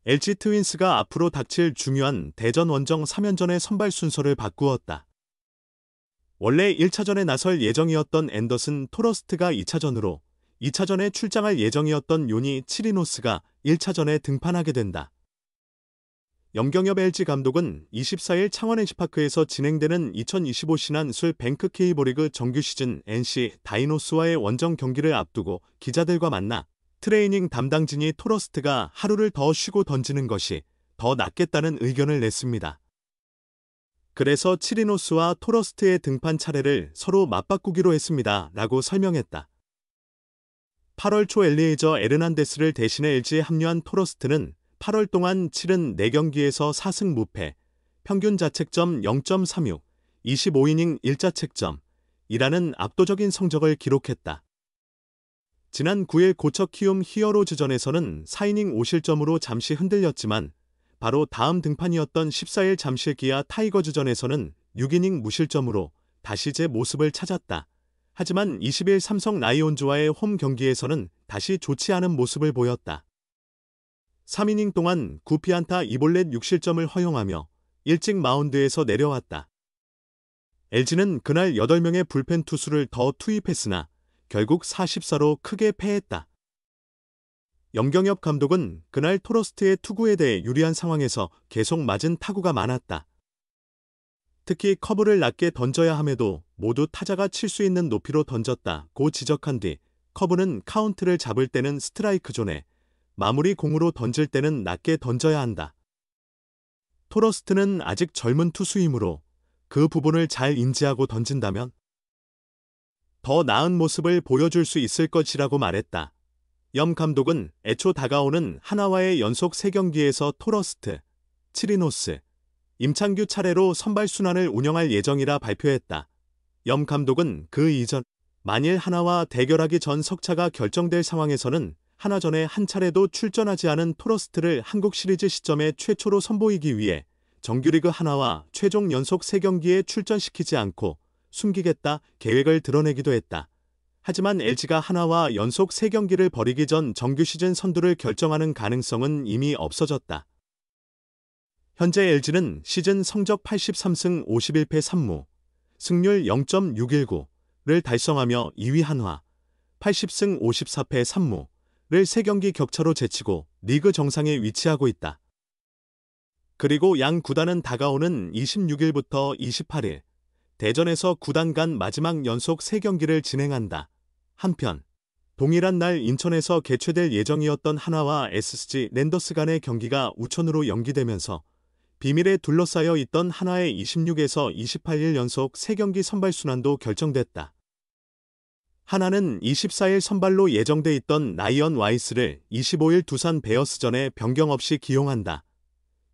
LG 트윈스가 앞으로 닥칠 중요한 대전 원정 3연전의 선발 순서를 바꾸었다. 원래 1차전에 나설 예정이었던 앤더슨 토러스트가 2차전으로, 2차전에 출장할 예정이었던 요니 치리노스가 1차전에 등판하게 된다. 염경엽 LG 감독은 24일 창원 NC파크에서 진행되는 2025 신한술 뱅크 K리그 정규 시즌 NC 다이노스와의 원정 경기를 앞두고 기자들과 만나 트레이닝 담당진이 토러스트가 하루를 더 쉬고 던지는 것이 더 낫겠다는 의견을 냈습니다. 그래서 치리노스와 토러스트의 등판 차례를 서로 맞바꾸기로 했습니다. 라고 설명했다. 8월 초 엘리에이저 에르난데스를 대신해 LG에 합류한 토러스트는 8월 동안 치른 4경기에서 4승 무패, 평균 자책점 0.36, 25이닝 1자책점이라는 압도적인 성적을 기록했다. 지난 9일 고척 키움 히어로즈전에서는 4이닝 5실점으로 잠시 흔들렸지만 바로 다음 등판이었던 14일 잠실 기아 타이거즈전에서는 6이닝 무실점으로 다시 제 모습을 찾았다. 하지만 20일 삼성 라이온즈와의 홈 경기에서는 다시 좋지 않은 모습을 보였다. 3이닝 동안 9피안타 2볼넷 6실점을 허용하며 일찍 마운드에서 내려왔다. LG는 그날 8명의 불펜 투수를 더 투입했으나 결국 44로 크게 패했다. 염경엽 감독은 그날 토러스트의 투구에 대해 유리한 상황에서 계속 맞은 타구가 많았다. 특히 커브를 낮게 던져야 함에도 모두 타자가 칠 수 있는 높이로 던졌다고 지적한 뒤 커브는 카운트를 잡을 때는 스트라이크 존에, 마무리 공으로 던질 때는 낮게 던져야 한다. 토러스트는 아직 젊은 투수이므로 그 부분을 잘 인지하고 던진다면 더 나은 모습을 보여줄 수 있을 것이라고 말했다. 염 감독은 애초 다가오는 하나와의 연속 3경기에서 토러스트, 치리노스, 임창규 차례로 선발 순환을 운영할 예정이라 발표했다. 염 감독은 그 이전 만일 하나와 대결하기 전 석차가 결정될 상황에서는 하나전에 한 차례도 출전하지 않은 토러스트를 한국 시리즈 시점에 최초로 선보이기 위해 정규리그 하나와 최종 연속 3경기에 출전시키지 않고 숨기겠다 계획을 드러내기도 했다. 하지만 LG가 하나와 연속 3경기를 벌이기 전 정규 시즌 선두를 결정하는 가능성은 이미 없어졌다. 현재 LG는 시즌 성적 83승 51패 3무, 승률 0.619를 달성하며 2위 한화, 80승 54패 3무, 를 3경기 격차로 제치고 리그 정상에 위치하고 있다. 그리고 양 구단은 다가오는 26일부터 28일 대전에서 구단 간 마지막 연속 3경기를 진행한다. 한편 동일한 날 인천에서 개최될 예정이었던 하나와 SSG 랜더스 간의 경기가 우천으로 연기되면서 비밀에 둘러싸여 있던 하나의 26에서 28일 연속 3경기 선발 순환도 결정됐다. 하나는 24일 선발로 예정돼 있던 라이언 와이스를 25일 두산 베어스전에 변경 없이 기용한다.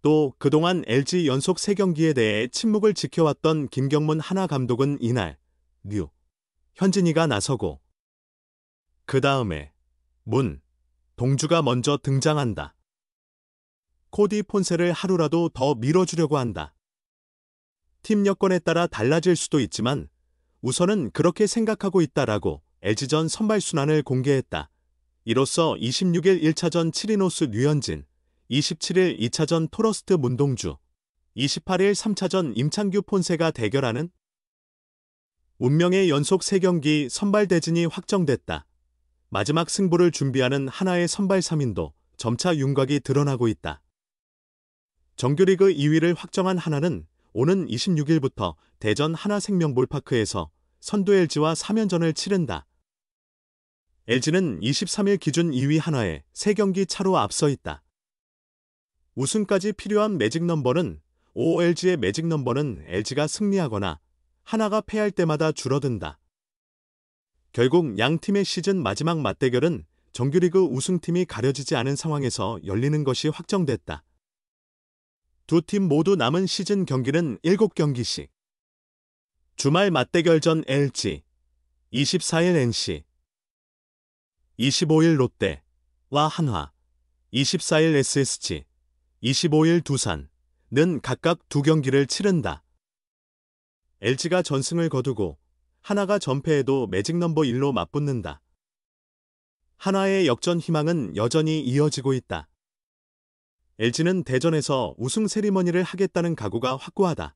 또 그동안 LG 연속 3경기에 대해 침묵을 지켜왔던 김경문 하나 감독은 이날 류 현진이가 나서고 그 다음에 동주가 먼저 등장한다. 코디 폰세를 하루라도 더 밀어주려고 한다. 팀 여건에 따라 달라질 수도 있지만 우선은 그렇게 생각하고 있다라고 LG전 선발 순환을 공개했다. 이로써 26일 1차전 치리노스 류현진, 27일 2차전 토러스트 문동주, 28일 3차전 임창규 폰세가 대결하는 운명의 연속 3경기 선발 대진이 확정됐다. 마지막 승부를 준비하는 하나의 선발 3인도 점차 윤곽이 드러나고 있다. 정규리그 2위를 확정한 하나는 오는 26일부터 대전 하나생명볼파크에서 선두 LG와 3연전을 치른다. LG는 23일 기준 2위 하나에 3경기 차로 앞서 있다. 우승까지 필요한 매직 넘버는 5LG의 매직 넘버는 LG가 승리하거나 하나가 패할 때마다 줄어든다. 결국 양 팀의 시즌 마지막 맞대결은 정규리그 우승팀이 가려지지 않은 상황에서 열리는 것이 확정됐다. 두 팀 모두 남은 시즌 경기는 7경기씩. 주말 맞대결전 LG, 24일 NC, 25일 롯데와 한화, 24일 SSG, 25일 두산은 각각 2경기를 치른다. LG가 전승을 거두고 하나가 전패해도 매직 넘버 1로 맞붙는다. 하나의 역전 희망은 여전히 이어지고 있다. LG는 대전에서 우승 세리머니를 하겠다는 각오가 확고하다.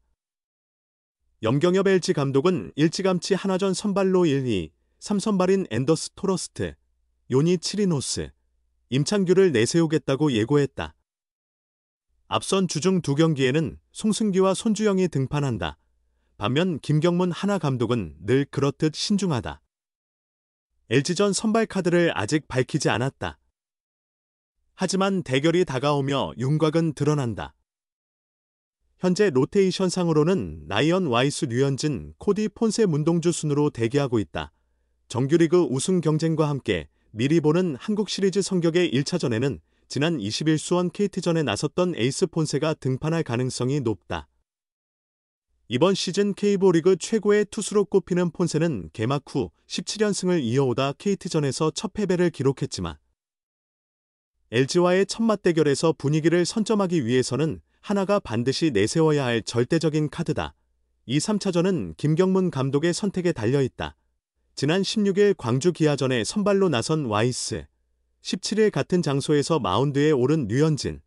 염경엽 LG 감독은 일찌감치 하나전 선발로 1, 2, 3선발인 앤더스 토러스트, 요니 치리노스, 임창규를 내세우겠다고 예고했다. 앞선 주중 2경기에는 송승기와 손주영이 등판한다. 반면 김경문 하나 감독은 늘 그렇듯 신중하다. LG전 선발 카드를 아직 밝히지 않았다. 하지만 대결이 다가오며 윤곽은 드러난다. 현재 로테이션상으로는 라이언 와이스 류현진, 코디 폰세 문동주 순으로 대기하고 있다. 정규리그 우승 경쟁과 함께 미리 보는 한국 시리즈 성격의 1차전에는 지난 20일 수원 KT전에 나섰던 에이스 폰세가 등판할 가능성이 높다. 이번 시즌 K리그 최고의 투수로 꼽히는 폰세는 개막 후 17연승을 이어오다 KT전에서 첫 패배를 기록했지만 LG와의 첫 맞대결에서 분위기를 선점하기 위해서는 하나가 반드시 내세워야 할 절대적인 카드다. 이 3차전은 김경문 감독의 선택에 달려있다. 지난 16일 광주 기아전에 선발로 나선 와이스, 17일 같은 장소에서 마운드에 오른 류현진,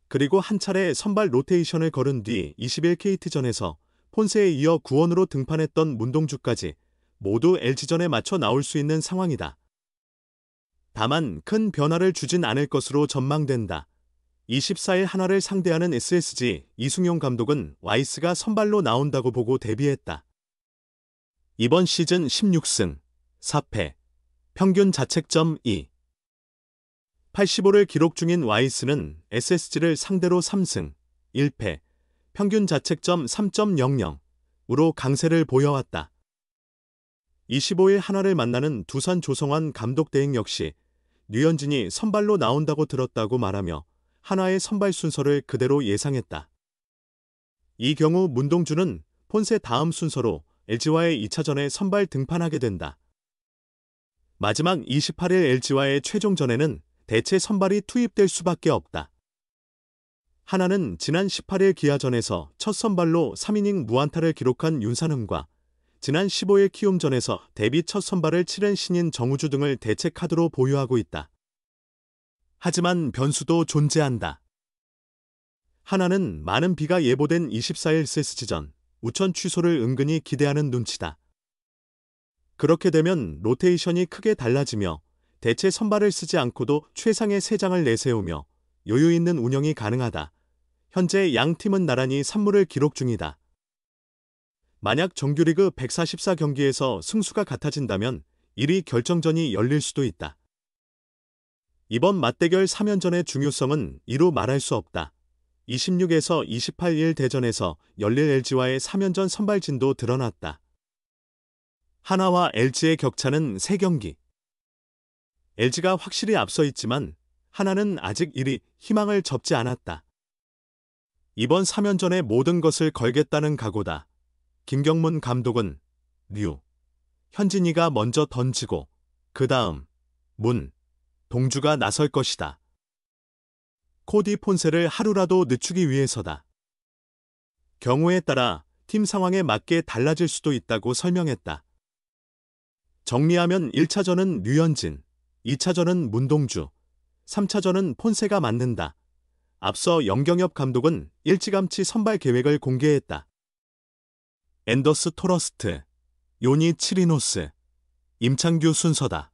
그리고 한 차례 선발 로테이션을 거른 뒤 20일 KT전에서 폰세에 이어 구원으로 등판했던 문동주까지 모두 LG전에 맞춰 나올 수 있는 상황이다. 다만 큰 변화를 주진 않을 것으로 전망된다. 24일 하나를 상대하는 SSG 이승용 감독은 와이스가 선발로 나온다고 보고 대비했다. 이번 시즌 16승, 4패, 평균 자책점 2. 85를 기록 중인 와이스는 SSG를 상대로 3승, 1패, 평균 자책점 3.00으로 강세를 보여왔다. 25일 하나를 만나는 두산 조성환 감독 대행 역시 류현진이 선발로 나온다고 들었다고 말하며 하나의 선발 순서를 그대로 예상했다. 이 경우 문동주는 폰세 다음 순서로 LG와의 2차전에 선발 등판하게 된다. 마지막 28일 LG와의 최종전에는 대체 선발이 투입될 수밖에 없다. 하나는 지난 18일 기아전에서 첫 선발로 3이닝 무안타를 기록한 윤산흠과 지난 15일 키움전에서 데뷔 첫 선발을 치른 신인 정우주 등을 대체 카드로 보유하고 있다. 하지만 변수도 존재한다. 하나는 많은 비가 예보된 24일 SSG전 우천 취소를 은근히 기대하는 눈치다. 그렇게 되면 로테이션이 크게 달라지며 대체 선발을 쓰지 않고도 최상의 3장을 내세우며 여유 있는 운영이 가능하다. 현재 양 팀은 나란히 3무를 기록 중이다. 만약 정규리그 144경기에서 승수가 같아진다면 1위 결정전이 열릴 수도 있다. 이번 맞대결 3연전의 중요성은 이루 말할 수 없다. 26에서 28일 대전에서 열릴 LG와의 3연전 선발진도 드러났다. 하나와 LG의 격차는 3경기. LG가 확실히 앞서 있지만 하나는 아직 1위 희망을 접지 않았다. 이번 3연전에 모든 것을 걸겠다는 각오다. 김경문 감독은 류, 현진이가 먼저 던지고 그 다음 동주가 나설 것이다. 코디 폰세를 하루라도 늦추기 위해서다. 경우에 따라 팀 상황에 맞게 달라질 수도 있다고 설명했다. 정리하면 1차전은 류현진, 2차전은 문동주, 3차전은 폰세가 맞는다. 앞서 염경엽 감독은 일찌감치 선발 계획을 공개했다. 앤더스 토러스트, 요니 치리노스, 임창규 순서다.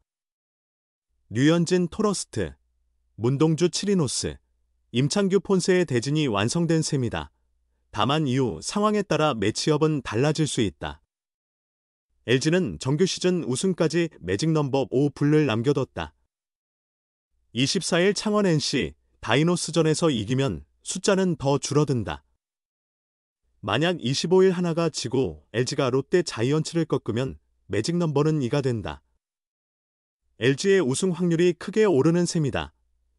류현진 토러스트, 문동주 치리노스, 임창규 폰세의 대진이 완성된 셈이다. 다만 이후 상황에 따라 매치업은 달라질 수 있다. LG는 정규 시즌 우승까지 매직 넘버 5불을 남겨뒀다. 24일 창원 NC 다이노스전에서 이기면 숫자는 더 줄어든다. 만약 25일 하나가 지고 LG가 롯데 자이언츠를 꺾으면 매직 넘버는 2가 된다. LG의 우승 확률이 크게 오르는 셈이다.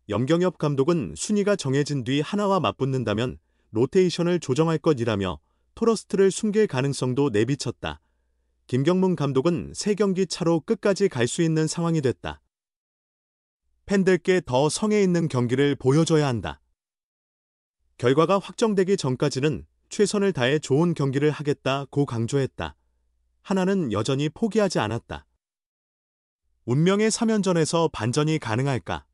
염경엽 감독은 순위가 정해진 뒤 하나와 맞붙는다면 로테이션을 조정할 것이라며 토러스트를 숨길 가능성도 내비쳤다. 김경문 감독은 3경기 차로 끝까지 갈 수 있는 상황이 됐다. 팬들께 더 성의 있는 경기를 보여줘야 한다. 결과가 확정되기 전까지는 최선을 다해 좋은 경기를 하겠다고 강조했다. 하나는 여전히 포기하지 않았다. 운명의 3연전에서 반전이 가능할까?